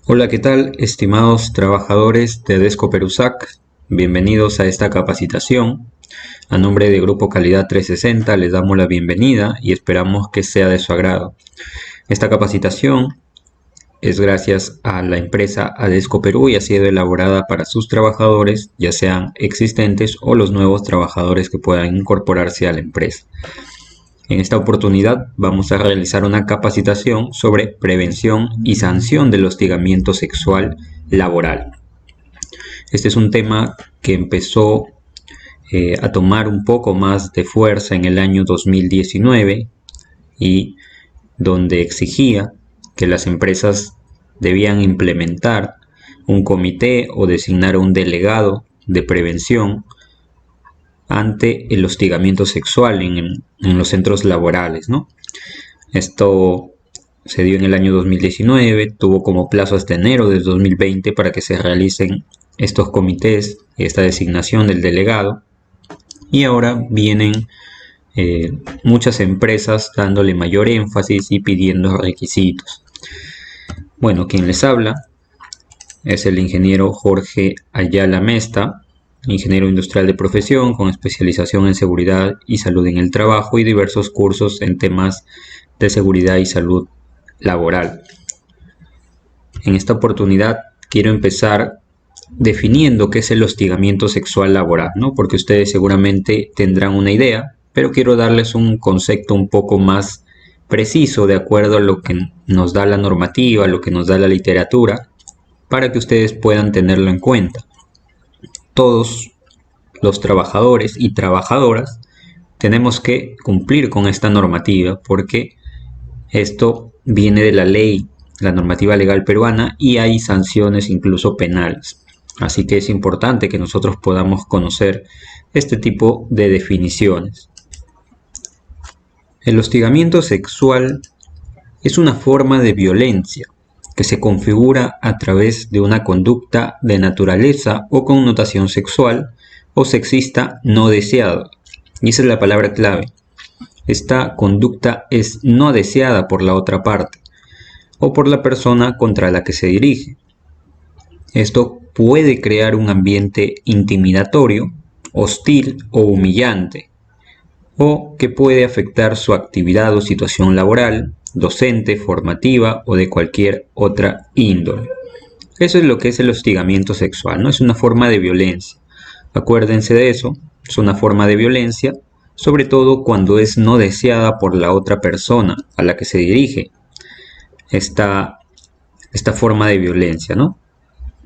Hola, ¿qué tal, estimados trabajadores de Adesco Perusac? Bienvenidos a esta capacitación. A nombre de Grupo Calidad 360 les damos la bienvenida y esperamos que sea de su agrado. Esta capacitación es gracias a la empresa Adesco Perú y ha sido elaborada para sus trabajadores, ya sean existentes o los nuevos trabajadores que puedan incorporarse a la empresa. En esta oportunidad vamos a realizar una capacitación sobre prevención y sanción del hostigamiento sexual laboral. Este es un tema que empezó a tomar un poco más de fuerza en el año 2019 y donde exigía que las empresas debían implementar un comité o designar un delegado de prevención ante el hostigamiento sexual en los centros laborales, ¿no? Esto se dio en el año 2019, tuvo como plazo hasta enero del 2020 para que se realicen estos comités y esta designación del delegado. Y ahora vienen muchas empresas dándole mayor énfasis y pidiendo requisitos. Bueno, quien les habla es el ingeniero Jorge Ayala Mesta, ingeniero industrial de profesión con especialización en seguridad y salud en el trabajo y diversos cursos en temas de seguridad y salud laboral. En esta oportunidad quiero empezar definiendo qué es el hostigamiento sexual laboral, ¿no? Porque ustedes seguramente tendrán una idea, pero quiero darles un concepto un poco más preciso de acuerdo a lo que nos da la normativa, lo que nos da la literatura, para que ustedes puedan tenerlo en cuenta. Todos los trabajadores y trabajadoras tenemos que cumplir con esta normativa porque esto viene de la ley, la normativa legal peruana, y hay sanciones incluso penales. Así que es importante que nosotros podamos conocer este tipo de definiciones. El hostigamiento sexual es una forma de violencia que se configura a través de una conducta de naturaleza o connotación sexual o sexista no deseada. Y esa es la palabra clave. Esta conducta es no deseada por la otra parte o por la persona contra la que se dirige. Esto puede crear un ambiente intimidatorio, hostil o humillante, o que puede afectar su actividad o situación laboral, docente, formativa o de cualquier otra índole. Eso es lo que es el hostigamiento sexual, ¿no? Es una forma de violencia. Acuérdense de eso, es una forma de violencia, sobre todo cuando es no deseada por la otra persona a la que se dirige esta forma de violencia, ¿no?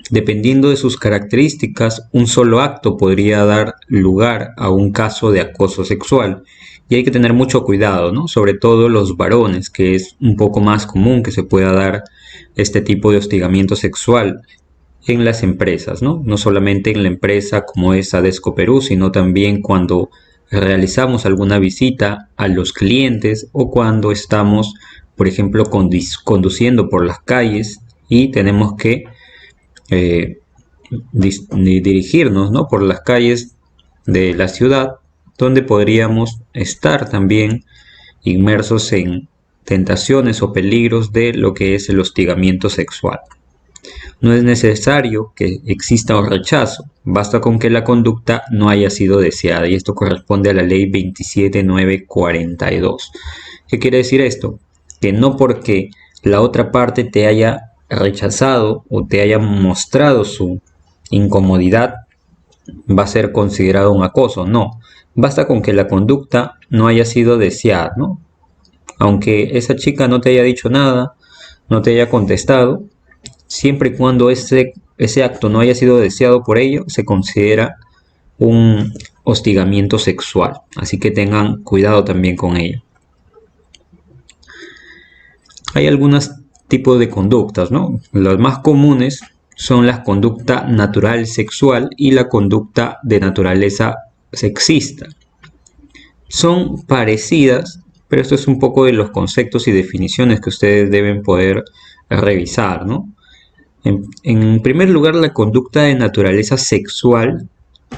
Dependiendo de sus características, un solo acto podría dar lugar a un caso de acoso sexual. Y hay que tener mucho cuidado, ¿no? Sobre todo los varones, que es un poco más común que se pueda dar este tipo de hostigamiento sexual en las empresas, ¿no? No solamente en la empresa como es Adesco Perú, sino también cuando realizamos alguna visita a los clientes o cuando estamos, por ejemplo, conduciendo por las calles y tenemos que dirigirnos, ¿no? Por las calles de la ciudad, donde podríamos estar también inmersos en tentaciones o peligros de lo que es el hostigamiento sexual. No es necesario que exista un rechazo, basta con que la conducta no haya sido deseada, y esto corresponde a la ley 27942. ¿Qué quiere decir esto? Que no porque la otra parte te haya rechazado o te haya mostrado su incomodidad va a ser considerado un acoso. No, basta con que la conducta no haya sido deseada, ¿no? Aunque esa chica no te haya dicho nada, no te haya contestado, siempre y cuando ese acto no haya sido deseado por ello, se considera un hostigamiento sexual. Así que tengan cuidado también con ello. Hay algunos tipos de conductas, ¿no? Las más comunes son la conducta natural sexual y la conducta de naturaleza sexista. Son parecidas, pero esto es un poco de los conceptos y definiciones que ustedes deben poder revisar, ¿no? En primer lugar, la conducta de naturaleza sexual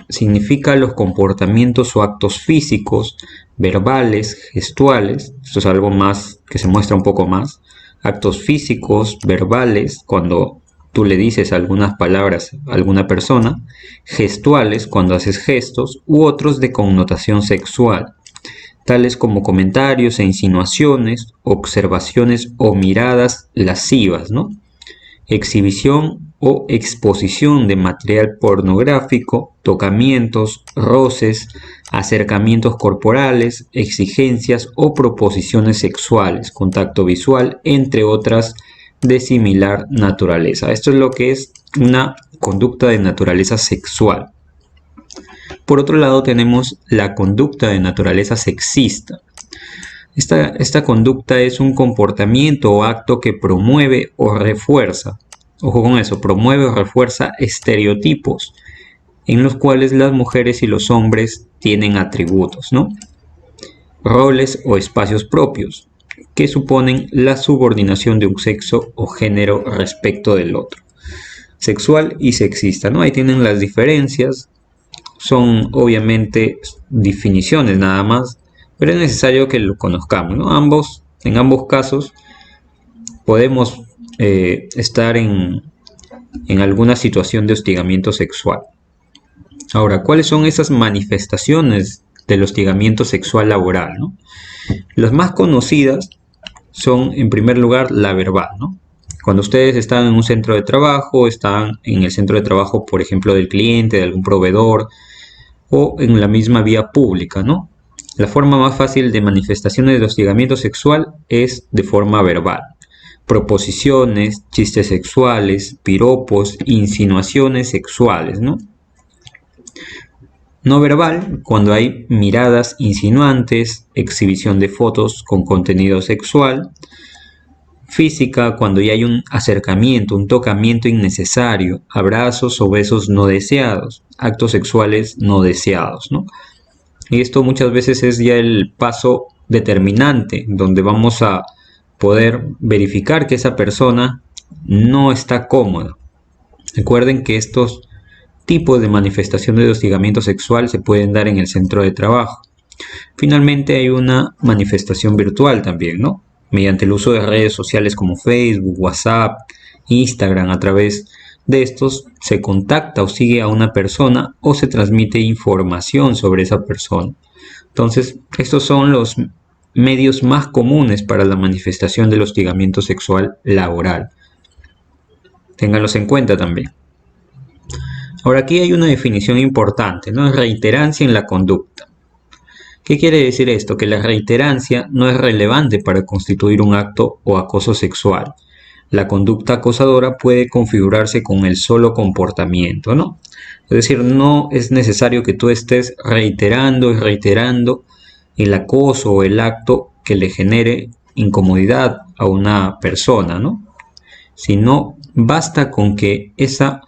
significa los comportamientos o actos físicos, verbales, gestuales. Esto es algo más que se muestra un poco más. Actos físicos, verbales, cuando tú le dices algunas palabras a alguna persona, gestuales cuando haces gestos u otros de connotación sexual, tales como comentarios e insinuaciones, observaciones o miradas lascivas, ¿no? Exhibición o exposición de material pornográfico, tocamientos, roces, acercamientos corporales, exigencias o proposiciones sexuales, contacto visual, entre otras de similar naturaleza. Esto es lo que es una conducta de naturaleza sexual. Por otro lado tenemos la conducta de naturaleza sexista. Esta conducta es un comportamiento o acto que promueve o refuerza, ojo con eso, promueve o refuerza estereotipos en los cuales las mujeres y los hombres tienen atributos, ¿no? Roles o espacios propios que suponen la subordinación de un sexo o género respecto del otro. Sexual y sexista, ¿no? Ahí tienen las diferencias, son obviamente definiciones nada más, pero es necesario que lo conozcamos, ¿no? En ambos casos podemos estar en alguna situación de hostigamiento sexual. Ahora, ¿cuáles son esas manifestaciones del hostigamiento sexual laboral, ¿no? Las más conocidas son, en primer lugar, la verbal, ¿no? Cuando ustedes están en un centro de trabajo, están en el centro de trabajo, por ejemplo, del cliente, de algún proveedor, o en la misma vía pública, ¿no? La forma más fácil de manifestaciones de hostigamiento sexual es de forma verbal. Proposiciones, chistes sexuales, piropos, insinuaciones sexuales, ¿no? No verbal, cuando hay miradas insinuantes, exhibición de fotos con contenido sexual. Física, cuando ya hay un acercamiento, un tocamiento innecesario, abrazos o besos no deseados, actos sexuales no deseados, ¿no? Y esto muchas veces es ya el paso determinante, donde vamos a poder verificar que esa persona no está cómoda. Recuerden que estos tipos de manifestaciones de hostigamiento sexual se pueden dar en el centro de trabajo. Finalmente hay una manifestación virtual también, ¿no? Mediante el uso de redes sociales como Facebook, WhatsApp, Instagram. A través de estos se contacta o sigue a una persona o se transmite información sobre esa persona. Entonces, estos son los medios más comunes para la manifestación del hostigamiento sexual laboral. Ténganlos en cuenta también. Ahora, aquí hay una definición importante, ¿no? Reiterancia en la conducta. ¿Qué quiere decir esto? Que la reiterancia no es relevante para constituir un acto o acoso sexual. La conducta acosadora puede configurarse con el solo comportamiento, ¿no? Es decir, no es necesario que tú estés reiterando y reiterando el acoso o el acto que le genere incomodidad a una persona, ¿no? Sino basta con que esa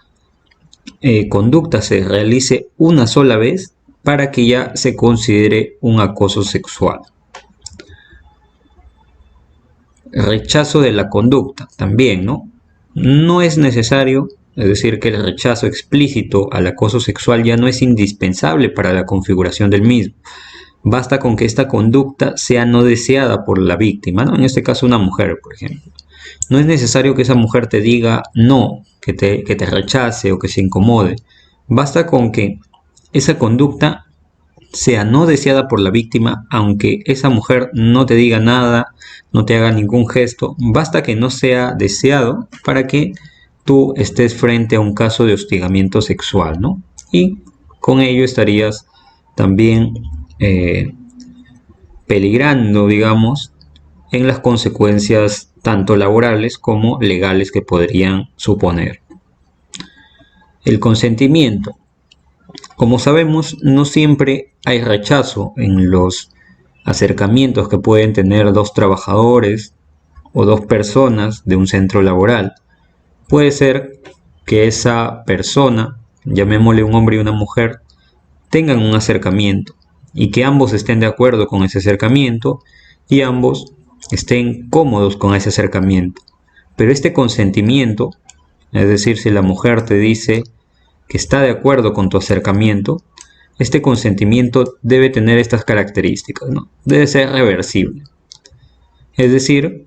conducta se realice una sola vez para que ya se considere un acoso sexual. Rechazo de la conducta también, ¿no? No es necesario, es decir, que el rechazo explícito al acoso sexual ya no es indispensable para la configuración del mismo. Basta con que esta conducta sea no deseada por la víctima, ¿no? En este caso una mujer, por ejemplo. No es necesario que esa mujer te diga no, que te rechace o que se incomode. Basta con que esa conducta sea no deseada por la víctima, aunque esa mujer no te diga nada, no te haga ningún gesto. Basta que no sea deseado para que tú estés frente a un caso de hostigamiento sexual, ¿no? Y con ello estarías también peligrando, digamos, en las consecuencias tanto laborales como legales que podrían suponer. El consentimiento. Como sabemos, no siempre hay rechazo en los acercamientos que pueden tener dos trabajadores o dos personas de un centro laboral. Puede ser que esa persona, llamémosle un hombre y una mujer, tengan un acercamiento y que ambos estén de acuerdo con ese acercamiento y ambos estén cómodos con ese acercamiento. Pero este consentimiento, es decir, si la mujer te dice que está de acuerdo con tu acercamiento, este consentimiento debe tener estas características, ¿no? Debe ser reversible. Es decir,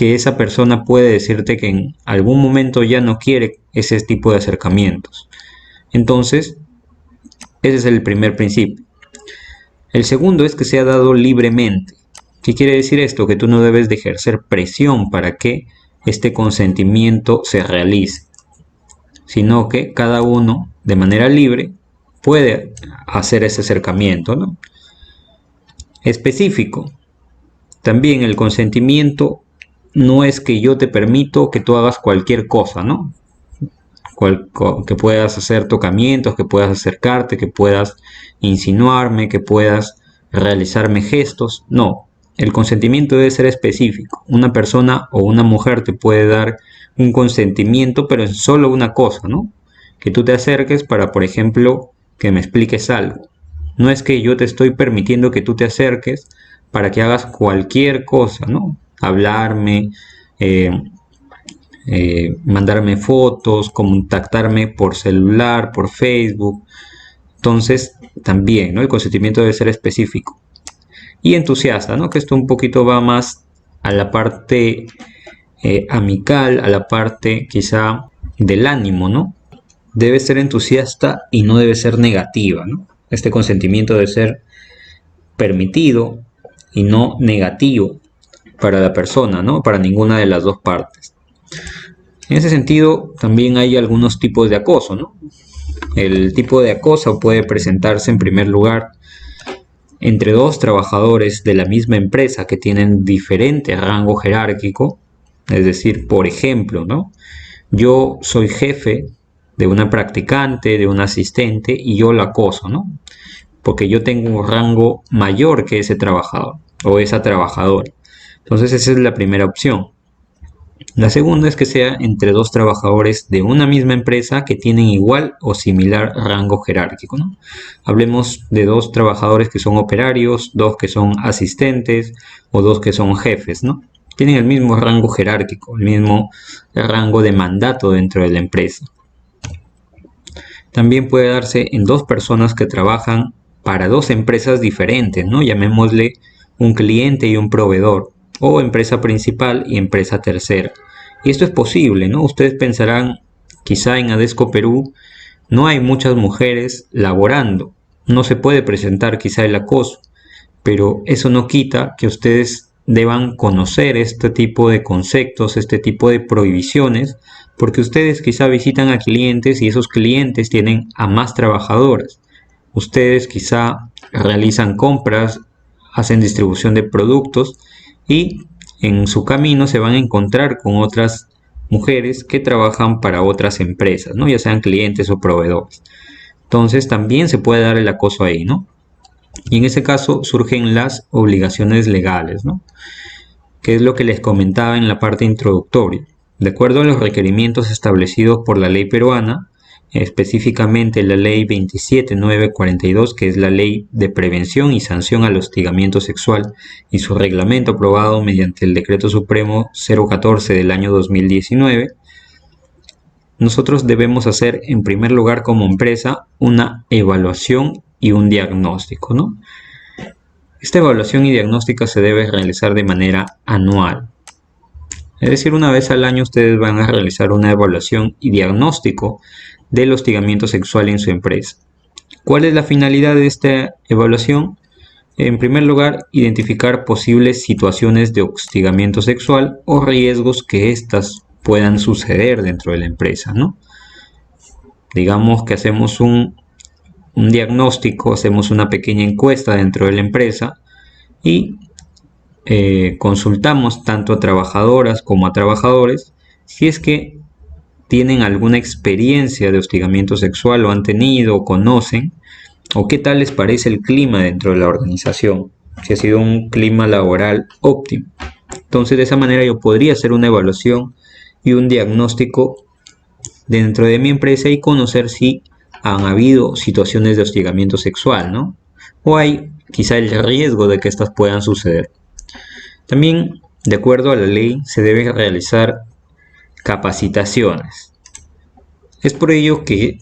que esa persona puede decirte que en algún momento ya no quiere ese tipo de acercamientos. Entonces, ese es el primer principio. El segundo es que sea dado libremente. ¿Qué quiere decir esto? Que tú no debes de ejercer presión para que este consentimiento se realice, sino que cada uno de manera libre puede hacer ese acercamiento, ¿no? Específico. También el consentimiento no es que yo te permito que tú hagas cualquier cosa, ¿no? Que puedas hacer tocamientos, que puedas acercarte, que puedas insinuarme, que puedas realizarme gestos. No, el consentimiento debe ser específico. Una persona o una mujer te puede dar un consentimiento, pero es solo una cosa, ¿no? Que tú te acerques para, por ejemplo, que me expliques algo. No es que yo te estoy permitiendo que tú te acerques para que hagas cualquier cosa, ¿no? Hablarme, mandarme fotos, contactarme por celular, por Facebook. Entonces, también, ¿no? El consentimiento debe ser específico. Y entusiasta, ¿no? Que esto un poquito va más a la parte amical, a la parte quizá del ánimo, ¿no? Debe ser entusiasta y no debe ser negativa, ¿no? Este consentimiento debe ser permitido y no negativo para la persona, ¿no? Para ninguna de las dos partes. En ese sentido, también hay algunos tipos de acoso, ¿no? El tipo de acoso puede presentarse en primer lugar entre dos trabajadores de la misma empresa que tienen diferente rango jerárquico. Es decir, por ejemplo, ¿no? Yo soy jefe de una practicante, de un asistente, y yo la acoso, ¿no? Porque yo tengo un rango mayor que ese trabajador o esa trabajadora. Entonces esa es la primera opción. La segunda es que sea entre dos trabajadores de una misma empresa que tienen igual o similar rango jerárquico, ¿no? Hablemos de dos trabajadores que son operarios, dos que son asistentes o dos que son jefes, ¿no? Tienen el mismo rango jerárquico, el mismo rango de mandato dentro de la empresa. También puede darse en dos personas que trabajan para dos empresas diferentes, ¿no? Llamémosle un cliente y un proveedor, o empresa principal y empresa tercera. Y esto es posible, ¿no? Ustedes pensarán, quizá en Adesco Perú no hay muchas mujeres laborando, no se puede presentar quizá el acoso, pero eso no quita que ustedes deban conocer este tipo de conceptos, este tipo de prohibiciones, porque ustedes quizá visitan a clientes y esos clientes tienen a más trabajadoras. Ustedes quizá realizan compras, hacen distribución de productos y en su camino se van a encontrar con otras mujeres que trabajan para otras empresas, ¿no? Ya sean clientes o proveedores. Entonces también se puede dar el acoso ahí, ¿no? Y en ese caso surgen las obligaciones legales, ¿no? Que es lo que les comentaba en la parte introductoria. De acuerdo a los requerimientos establecidos por la ley peruana, específicamente la ley 27942, que es la ley de prevención y sanción al hostigamiento sexual, y su reglamento aprobado mediante el decreto supremo 014 del año 2019, nosotros debemos hacer en primer lugar como empresa una evaluación y un diagnóstico, ¿no? Esta evaluación y diagnóstico se debe realizar de manera anual. Es decir, una vez al año ustedes van a realizar una evaluación y diagnóstico del hostigamiento sexual en su empresa. ¿Cuál es la finalidad de esta evaluación? En primer lugar, identificar posibles situaciones de hostigamiento sexual o riesgos que éstas puedan suceder dentro de la empresa, ¿no? Digamos que hacemos un diagnóstico, hacemos una pequeña encuesta dentro de la empresa y consultamos tanto a trabajadoras como a trabajadores si es que tienen alguna experiencia de hostigamiento sexual o han tenido o conocen, o qué tal les parece el clima dentro de la organización, si ha sido un clima laboral óptimo. Entonces de esa manera yo podría hacer una evaluación y un diagnóstico dentro de mi empresa y conocer si han habido situaciones de hostigamiento sexual, ¿no? O hay quizá el riesgo de que estas puedan suceder. También, de acuerdo a la ley, se deben realizar capacitaciones. Es por ello que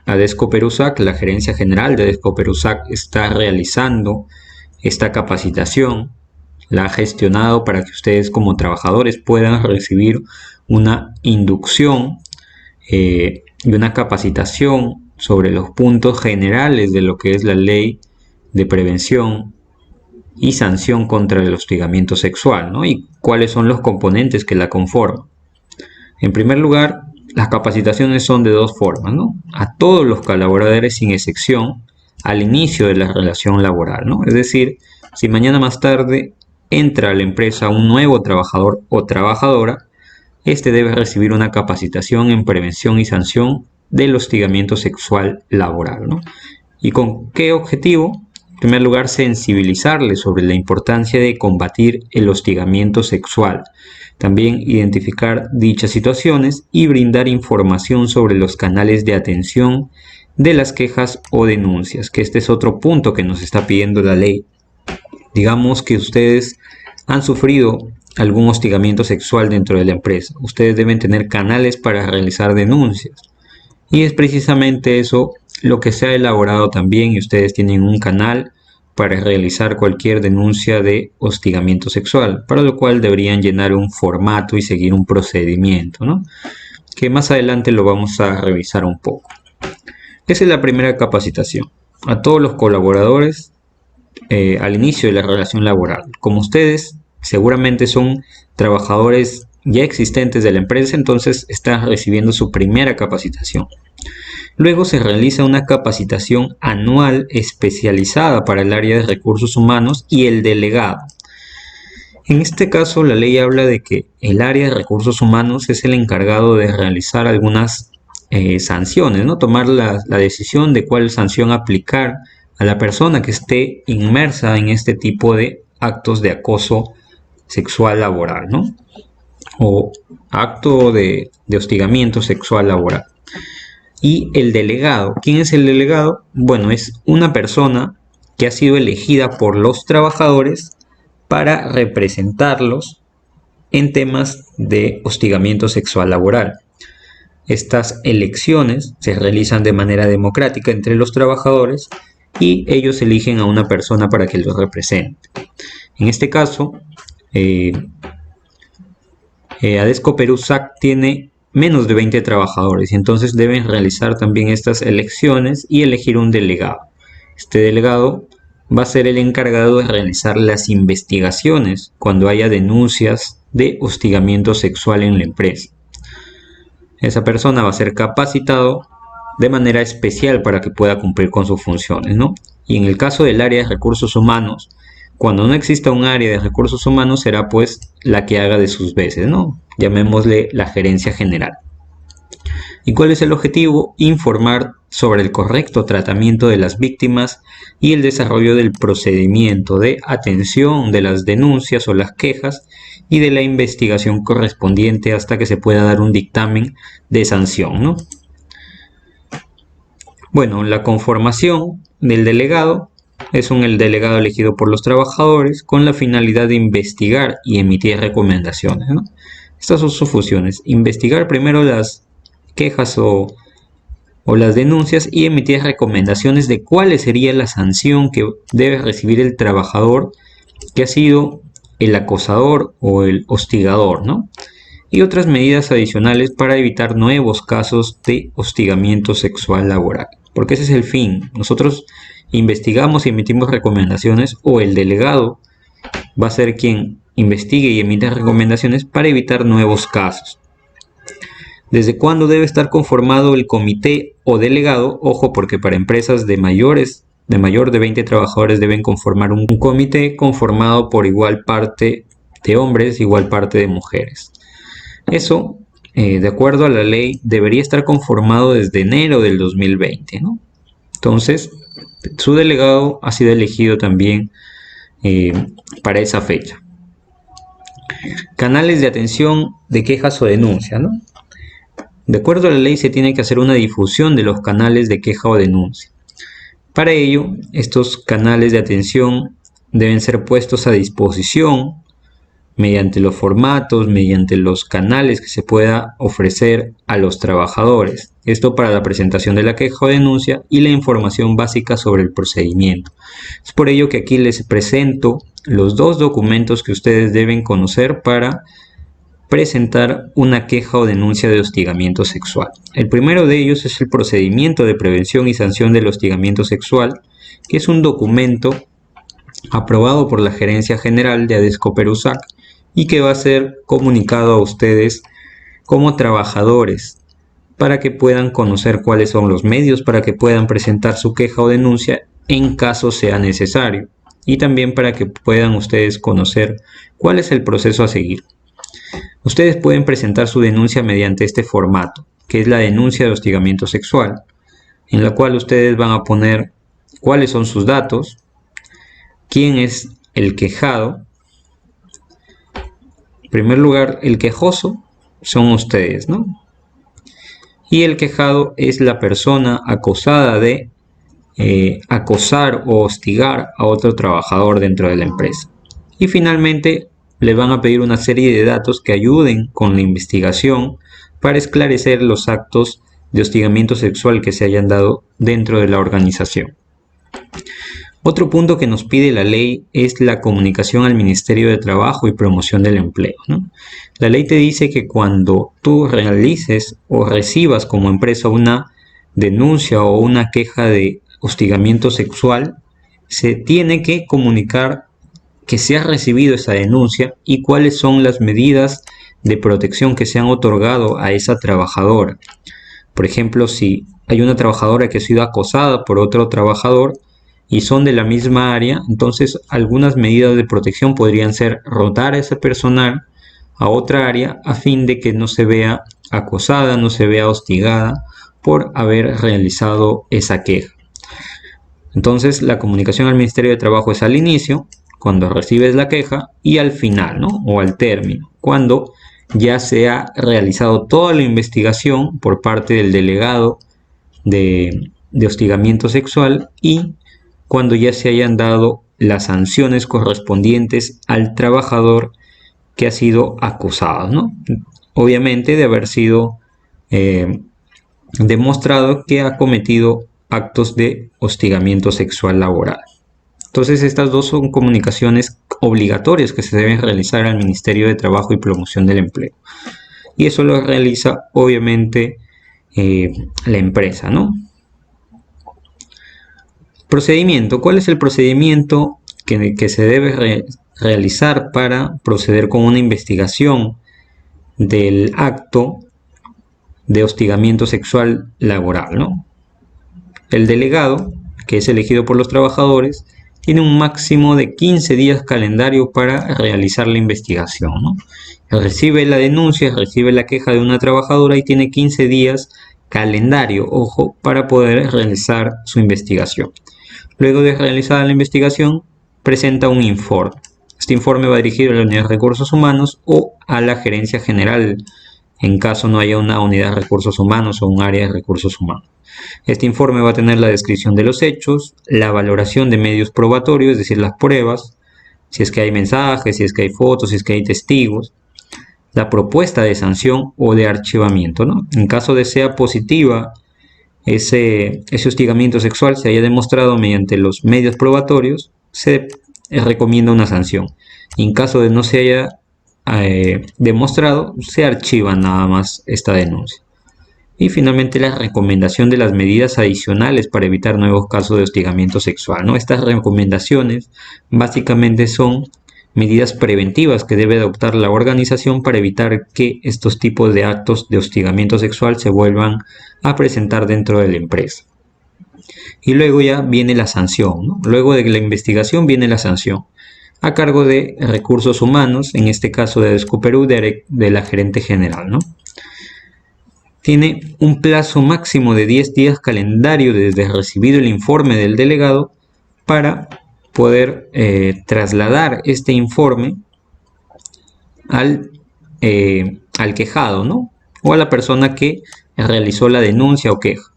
Adesco Perusac, la gerencia general de Adesco Perusac, está realizando esta capacitación, la ha gestionado para que ustedes como trabajadores puedan recibir una inducción y una capacitación sobre los puntos generales de lo que es la ley de prevención y sanción contra el hostigamiento sexual, ¿no? Y cuáles son los componentes que la conforman. En primer lugar, las capacitaciones son de dos formas, ¿no? A todos los colaboradores sin excepción al inicio de la relación laboral, ¿no? Es decir, si mañana más tarde entra a la empresa un nuevo trabajador o trabajadora, este debe recibir una capacitación en prevención y sanción del hostigamiento sexual laboral, ¿no? ¿Y con qué objetivo? En primer lugar, sensibilizarles sobre la importancia de combatir el hostigamiento sexual. También identificar dichas situaciones y brindar información sobre los canales de atención de las quejas o denuncias, que este es otro punto que nos está pidiendo la ley. Digamos que ustedes han sufrido algún hostigamiento sexual dentro de la empresa. Ustedes deben tener canales para realizar denuncias. Y es precisamente eso lo que se ha elaborado también, y ustedes tienen un canal para realizar cualquier denuncia de hostigamiento sexual, para lo cual deberían llenar un formato y seguir un procedimiento, ¿no? Que más adelante lo vamos a revisar un poco. Esa es la primera capacitación. A todos los colaboradores al inicio de la relación laboral. Como ustedes seguramente son trabajadores ya existentes de la empresa, entonces están recibiendo su primera capacitación. Luego se realiza una capacitación anual especializada para el área de recursos humanos y el delegado. En este caso, la ley habla de que el área de recursos humanos es el encargado de realizar algunas sanciones, ¿no? Tomar la decisión de cuál sanción aplicar a la persona que esté inmersa en este tipo de actos de acoso sexual laboral, ¿no? O acto de hostigamiento sexual laboral. Y el delegado, ¿quién es el delegado? Bueno, es una persona que ha sido elegida por los trabajadores para representarlos en temas de hostigamiento sexual laboral. Estas elecciones se realizan de manera democrática entre los trabajadores y ellos eligen a una persona para que los represente. En este caso, Adesco Perú SAC tiene menos de 20 trabajadores y entonces deben realizar también estas elecciones y elegir un delegado. Este delegado va a ser el encargado de realizar las investigaciones cuando haya denuncias de hostigamiento sexual en la empresa. Esa persona va a ser capacitado de manera especial para que pueda cumplir con sus funciones, ¿no? Y en el caso del área de recursos humanos, cuando no exista un área de recursos humanos, será pues la que haga de sus veces, ¿no? Llamémosle la gerencia general. ¿Y cuál es el objetivo? Informar sobre el correcto tratamiento de las víctimas y el desarrollo del procedimiento de atención de las denuncias o las quejas y de la investigación correspondiente hasta que se pueda dar un dictamen de sanción, ¿no? Bueno, la conformación del delegado es el delegado elegido por los trabajadores con la finalidad de investigar y emitir recomendaciones, ¿no? Estas son sus funciones: investigar primero las quejas o las denuncias y emitir recomendaciones de cuál sería la sanción que debe recibir el trabajador que ha sido el acosador o el hostigador, ¿no? Y otras medidas adicionales para evitar nuevos casos de hostigamiento sexual laboral. Porque ese es el fin. Nosotros investigamos y emitimos recomendaciones, o el delegado va a ser quien investigue y emita recomendaciones para evitar nuevos casos. ¿Desde cuándo debe estar conformado el comité o delegado? Ojo, porque para empresas de mayor de 20 trabajadores deben conformar un comité conformado por igual parte de hombres, igual parte de mujeres. Eso, de acuerdo a la ley, debería estar conformado desde enero del 2020, ¿no? Entonces, su delegado ha sido elegido también para esa fecha. Canales de atención de quejas o denuncia, ¿no? De acuerdo a la ley, se tiene que hacer una difusión de los canales de queja o denuncia. Para ello, estos canales de atención deben ser puestos a disposición mediante los formatos, mediante los canales que se pueda ofrecer a los trabajadores. Esto para la presentación de la queja o denuncia y la información básica sobre el procedimiento. Es por ello que aquí les presento los dos documentos que ustedes deben conocer para presentar una queja o denuncia de hostigamiento sexual. El primero de ellos es el procedimiento de prevención y sanción del hostigamiento sexual, que es un documento aprobado por la Gerencia General de ADESCO-Perusac y que va a ser comunicado a ustedes como trabajadores para que puedan conocer cuáles son los medios para que puedan presentar su queja o denuncia en caso sea necesario, y también para que puedan ustedes conocer cuál es el proceso a seguir. Ustedes pueden presentar su denuncia mediante este formato, que es la denuncia de hostigamiento sexual, en la cual ustedes van a poner cuáles son sus datos, quién es el quejado. En primer lugar, el quejoso son ustedes, ¿no? Y el quejado es la persona acusada de acosar o hostigar a otro trabajador dentro de la empresa. Y finalmente le van a pedir una serie de datos que ayuden con la investigación para esclarecer los actos de hostigamiento sexual que se hayan dado dentro de la organización. Otro punto que nos pide la ley es la comunicación al Ministerio de Trabajo y Promoción del Empleo, ¿no? La ley te dice que cuando tú realices o recibas como empresa una denuncia o una queja de hostigamiento sexual, se tiene que comunicar que se ha recibido esa denuncia y cuáles son las medidas de protección que se han otorgado a esa trabajadora. Por ejemplo, si hay una trabajadora que ha sido acosada por otro trabajador y son de la misma área, entonces algunas medidas de protección podrían ser rotar a ese personal a otra área a fin de que no se vea acosada, no se vea hostigada por haber realizado esa queja. Entonces la comunicación al Ministerio de Trabajo es al inicio, cuando recibes la queja, y al final, ¿no? O al término, cuando ya se ha realizado toda la investigación por parte del delegado de hostigamiento sexual y cuando ya se hayan dado las sanciones correspondientes al trabajador que ha sido acusado, ¿no? Obviamente de haber sido demostrado que ha cometido actos de hostigamiento sexual laboral. Entonces estas dos son comunicaciones obligatorias que se deben realizar al Ministerio de Trabajo y Promoción del Empleo. Y eso lo realiza obviamente la empresa, ¿no? Procedimiento. ¿Cuál es el procedimiento que se debe realizar para proceder con una investigación del acto de hostigamiento sexual laboral, ¿no? El delegado, que es elegido por los trabajadores, tiene un máximo de 15 días calendario para realizar la investigación, ¿no? Recibe la denuncia, recibe la queja de una trabajadora y tiene 15 días calendario, ojo, para poder realizar su investigación. Luego de realizada la investigación, presenta un informe. Este informe va dirigido a la Unidad de Recursos Humanos o a la Gerencia General, en caso no haya una unidad de recursos humanos o un área de recursos humanos. Este informe va a tener la descripción de los hechos, la valoración de medios probatorios, es decir, las pruebas, si es que hay mensajes, si es que hay fotos, si es que hay testigos, la propuesta de sanción o de archivamiento, ¿no? En caso de sea positiva ese hostigamiento sexual se haya demostrado mediante los medios probatorios, se recomienda una sanción. Y en caso de no se haya demostrado, se archiva nada más esta denuncia. Y finalmente la recomendación de las medidas adicionales para evitar nuevos casos de hostigamiento sexual, ¿no? Estas recomendaciones básicamente son medidas preventivas que debe adoptar la organización para evitar que estos tipos de actos de hostigamiento sexual se vuelvan a presentar dentro de la empresa. Y luego ya viene la sanción, ¿no? Luego de la investigación viene la sanción a cargo de recursos humanos, en este caso de ADESCO Perú, de la gerente general, ¿no? Tiene un plazo máximo de 10 días calendario desde recibido el informe del delegado para poder trasladar este informe al quejado, ¿no? O a la persona que realizó la denuncia o queja,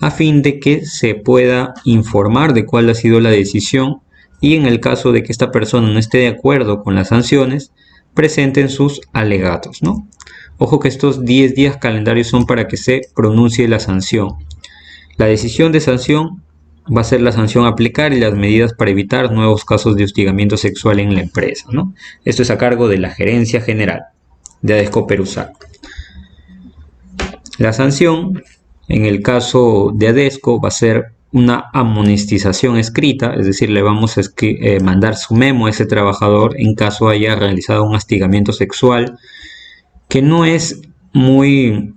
a fin de que se pueda informar de cuál ha sido la decisión y en el caso de que esta persona no esté de acuerdo con las sanciones, presenten sus alegatos, ¿no? Ojo que estos 10 días calendarios son para que se pronuncie la sanción. La decisión de sanción va a ser la sanción a aplicar y las medidas para evitar nuevos casos de hostigamiento sexual en la empresa, ¿no? Esto es a cargo de la Gerencia General de ADESCO Perusac. La sanción, en el caso de ADESCO, va a ser una amonestización escrita, es decir, le vamos a mandar su memo a ese trabajador en caso haya realizado un hostigamiento sexual que no es muy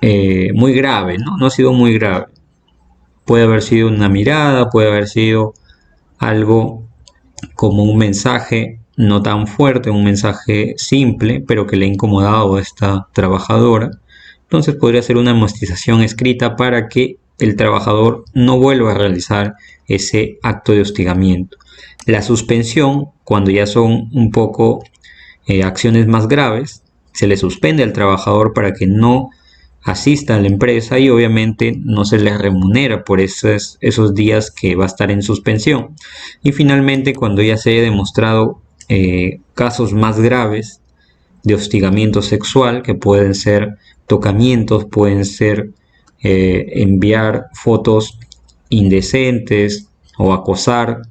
grave, ¿no? No ha sido muy grave. Puede haber sido una mirada, puede haber sido algo como un mensaje no tan fuerte, un mensaje simple, pero que le ha incomodado a esta trabajadora. Entonces podría ser una amonestización escrita para que el trabajador no vuelva a realizar ese acto de hostigamiento. La suspensión, cuando ya son un poco acciones más graves, se le suspende al trabajador para que no asista a la empresa y obviamente no se le remunera por esos días que va a estar en suspensión. Y finalmente, cuando ya se haya demostrado casos más graves de hostigamiento sexual, que pueden ser tocamientos, pueden ser enviar fotos indecentes o acosar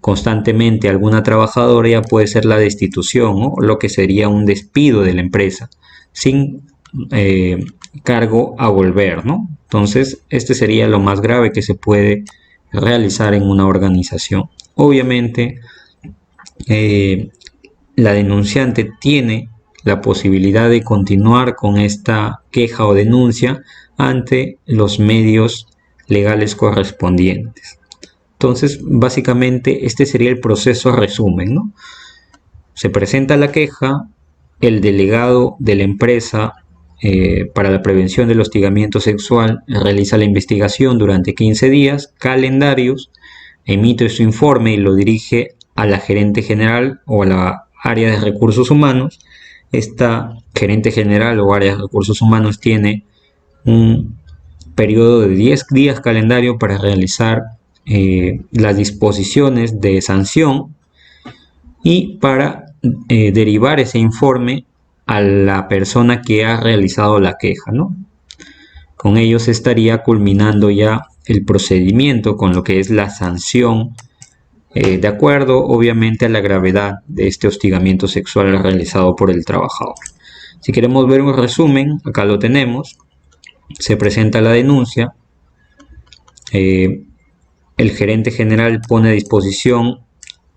constantemente a alguna trabajadora, ya puede ser la destitución, ¿no? Lo que sería un despido de la empresa sin cargo a volver, ¿no? Entonces, este sería lo más grave que se puede realizar en una organización. Obviamente, la denunciante tiene la posibilidad de continuar con esta queja o denuncia ante los medios legales correspondientes. Entonces, básicamente, este sería el proceso a resumen, ¿no? Se presenta la queja, el delegado de la empresa para la prevención del hostigamiento sexual realiza la investigación durante 15 días, calendarios, emite su informe y lo dirige a la gerente general o a la área de recursos humanos. Esta gerente general o área de recursos humanos tiene un periodo de 10 días calendario para realizar las disposiciones de sanción y para derivar ese informe a la persona que ha realizado la queja, ¿no? Con ello se estaría culminando ya el procedimiento con lo que es la sanción, de acuerdo obviamente a la gravedad de este hostigamiento sexual realizado por el trabajador. Si queremos ver un resumen, acá lo tenemos. Se presenta la denuncia, el gerente general pone a disposición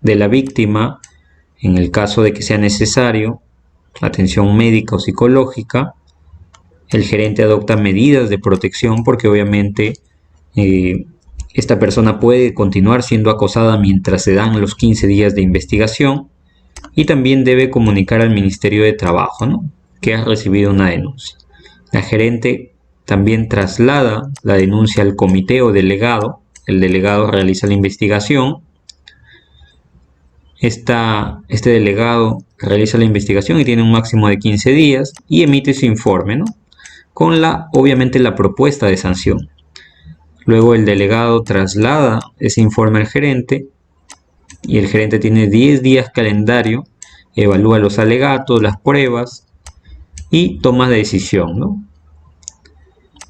de la víctima, en el caso de que sea necesario, atención médica o psicológica. El gerente adopta medidas de protección porque obviamente esta persona puede continuar siendo acosada mientras se dan los 15 días de investigación, y también debe comunicar al Ministerio de Trabajo, ¿no?, que ha recibido una denuncia. La gerente también traslada la denuncia al comité o delegado. El delegado realiza la investigación. Este delegado realiza la investigación y tiene un máximo de 15 días y emite su informe, ¿no?, con obviamente la propuesta de sanción. Luego el delegado traslada ese informe al gerente y el gerente tiene 10 días calendario, evalúa los alegatos, las pruebas y toma decisión, ¿no?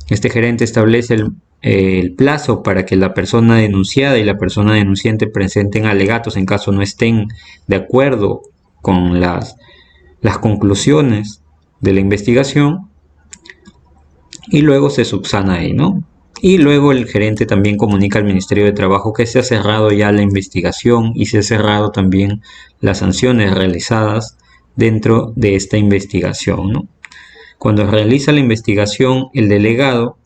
Este gerente establece el plazo para que la persona denunciada y la persona denunciante presenten alegatos en caso no estén de acuerdo con las conclusiones de la investigación, y luego se subsana ahí, ¿no? Y luego el gerente también comunica al Ministerio de Trabajo que se ha cerrado ya la investigación y se ha cerrado también las sanciones realizadas dentro de esta investigación, ¿no? Cuando realiza la investigación el delegado,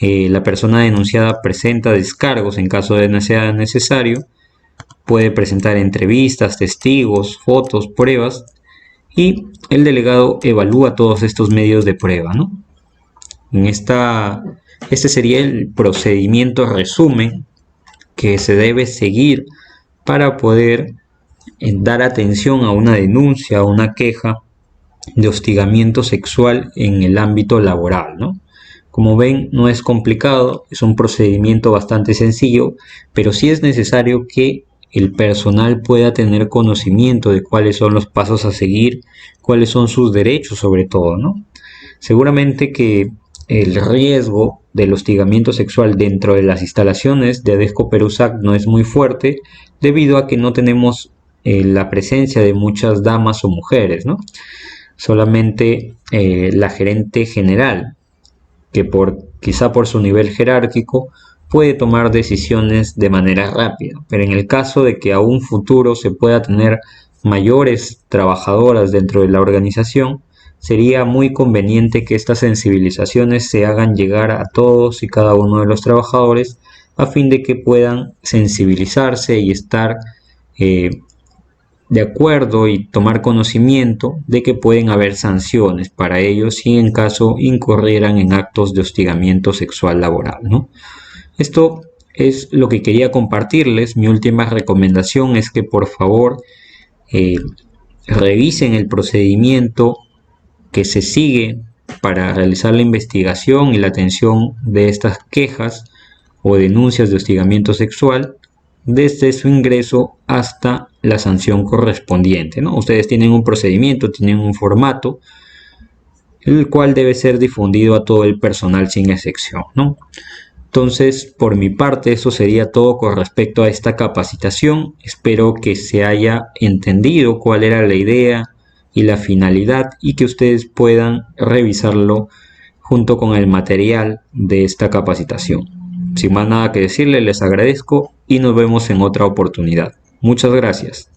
la persona denunciada presenta descargos en caso de sea necesario, puede presentar entrevistas, testigos, fotos, pruebas, y el delegado evalúa todos estos medios de prueba, ¿no? Este sería el procedimiento resumen que se debe seguir para poder dar atención a una denuncia o una queja de hostigamiento sexual en el ámbito laboral, ¿no? Como ven, no es complicado, es un procedimiento bastante sencillo, pero sí es necesario que el personal pueda tener conocimiento de cuáles son los pasos a seguir, cuáles son sus derechos sobre todo, ¿no? Seguramente que el riesgo del hostigamiento sexual dentro de las instalaciones de ADESCO Perusac no es muy fuerte, debido a que no tenemos la presencia de muchas damas o mujeres, ¿no? Solamente la gerente general, que quizá por su nivel jerárquico puede tomar decisiones de manera rápida, pero en el caso de que a un futuro se pueda tener mayores trabajadoras dentro de la organización, sería muy conveniente que estas sensibilizaciones se hagan llegar a todos y cada uno de los trabajadores, a fin de que puedan sensibilizarse y estar de acuerdo y tomar conocimiento de que pueden haber sanciones para ellos si en caso incurrieran en actos de hostigamiento sexual laboral, ¿no? Esto es lo que quería compartirles. Mi última recomendación es que por favor revisen el procedimiento que se sigue para realizar la investigación y la atención de estas quejas o denuncias de hostigamiento sexual, desde su ingreso hasta la sanción correspondiente, ¿no? Ustedes tienen un procedimiento, tienen un formato, el cual debe ser difundido a todo el personal sin excepción, ¿no? Entonces, por mi parte, eso sería todo con respecto a esta capacitación. Espero que se haya entendido cuál era la idea y la finalidad, y que ustedes puedan revisarlo junto con el material de esta capacitación. Sin más nada que decirles, les agradezco y nos vemos en otra oportunidad. Muchas gracias.